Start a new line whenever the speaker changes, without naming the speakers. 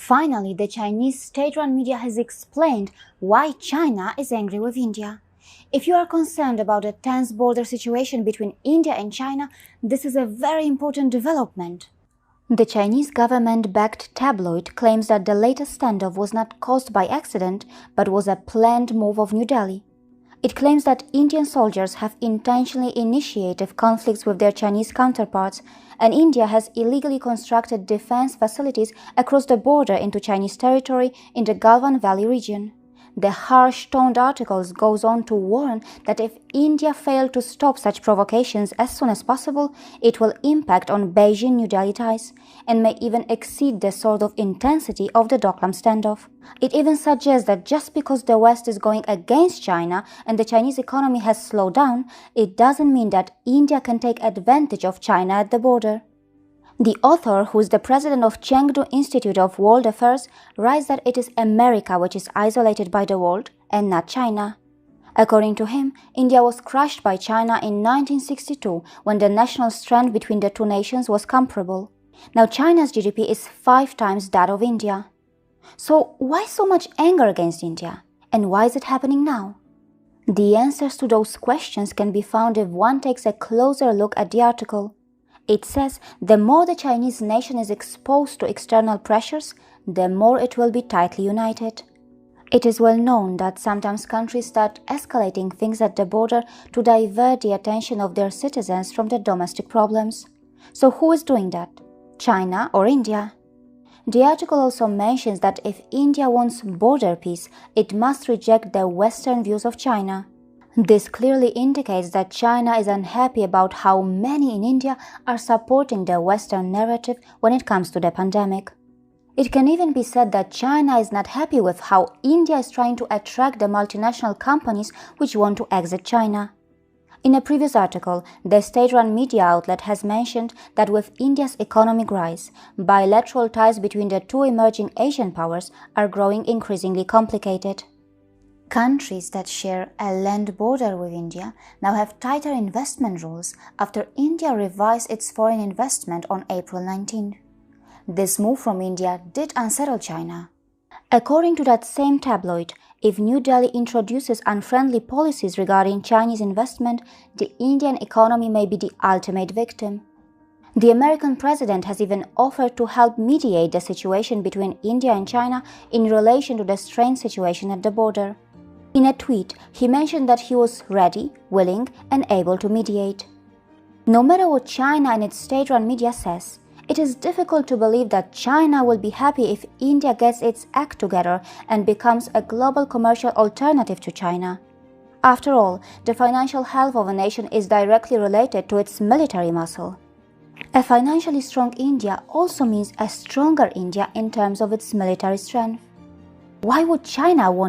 Finally, the Chinese state-run media has explained why China is angry with India. If you are concerned about a tense border situation between India and China, this is a very important development. The Chinese government-backed tabloid claims that the latest standoff was not caused by accident, but was a planned move of New Delhi. It claims that Indian soldiers have intentionally initiated conflicts with their Chinese counterparts, and India has illegally constructed defense facilities across the border into Chinese territory in the Galwan Valley region. The harsh-toned articles goes on to warn that if India failed to stop such provocations as soon as possible, it will impact on Beijing-New Delhi ties and may even exceed the sort of intensity of the Doklam standoff. It even suggests that just because the West is going against China and the Chinese economy has slowed down, it doesn't mean that India can take advantage of China at the border. The author, who is the president of Chengdu Institute of World Affairs, writes that it is America which is isolated by the world and not China. According to him, India was crushed by China in 1962 when the national strength between the two nations was comparable. Now China's GDP is 5 times that of India. So why so much anger against India? And why is it happening now? The answers to those questions can be found if one takes a closer look at the article. It says the more the Chinese nation is exposed to external pressures, the more it will be tightly united. It is well known that sometimes countries start escalating things at the border to divert the attention of their citizens from the domestic problems. So who is doing that? China or India? The article also mentions that if India wants border peace, it must reject the Western views of China. This clearly indicates that China is unhappy about how many in India are supporting the Western narrative when it comes to the pandemic. It can even be said that China is not happy with how India is trying to attract the multinational companies which want to exit China. In a previous article, the state-run media outlet has mentioned that with India's economic rise, bilateral ties between the two emerging Asian powers are growing increasingly complicated. Countries that share a land border with India now have tighter investment rules after India revised its foreign investment on April 19. This move from India did unsettle China. According to that same tabloid, if New Delhi introduces unfriendly policies regarding Chinese investment, the Indian economy may be the ultimate victim. The American president has even offered to help mediate the situation between India and China in relation to the strained situation at the border. In a tweet, he mentioned that he was ready, willing, and able to mediate. No matter what China and its state-run media says, it is difficult to believe that China will be happy if India gets its act together and becomes a global commercial alternative to China. After all, the financial health of a nation is directly related to its military muscle. A financially strong India also means a stronger India in terms of its military strength. Why would China want